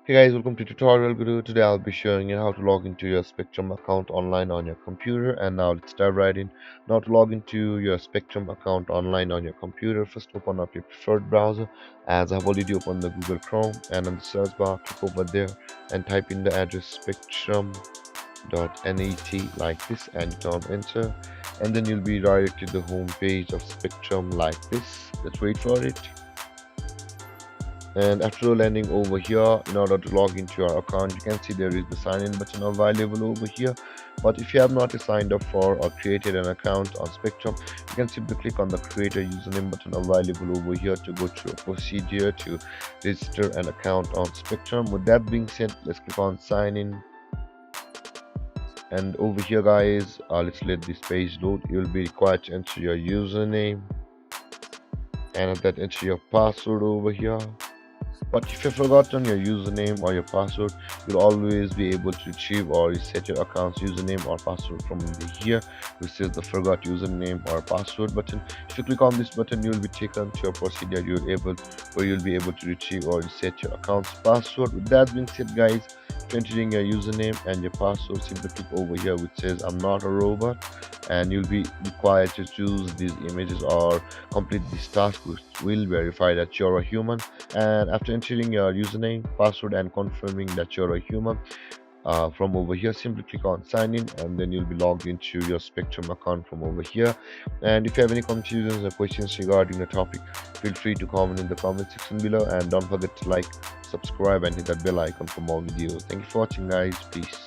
Hey guys, welcome to Tutorial Guru. Today I'll be showing you how to log into your Spectrum account online on your computer. And now let's dive right in. Now to log into your Spectrum account online on your computer, first open up your preferred browser. As I've already opened the Google Chrome, and in the search bar, click over there and type in the address spectrum.net like this and hit on enter. And then you'll be redirected to the home page of Spectrum like this. Let's wait for it. And after landing over here, in order to log into your account, you can see there is the sign in button available over here. But if you have not signed up for or created an account on Spectrum, you can simply click on the create a username button available over here to go through a procedure to register an account on Spectrum. With that being said, let's click on sign in. And over here guys, let's let this page load. You'll be required to enter your username, and at that enter your password over here. But if you've forgotten your username or your password, you'll always be able to retrieve or reset your account's username or password from here, which is the forgot username or password button. If you click on this button, you'll be taken to a procedure where you'll be able to retrieve or reset your account's password. With that being said, guys, if you're entering your username and your password, simply click over here which says I'm not a robot, and you'll be required to choose these images or complete this task, which will verify that you're a human. And after entering your username, password, and confirming that you're a human, from over here simply click on sign in, and then you'll be logged into your Spectrum account from over here. And if you have any confusions or questions regarding the topic, feel free to comment in the comment section below, and don't forget to like, subscribe, and hit that bell icon for more videos. Thank you for watching, guys. Peace.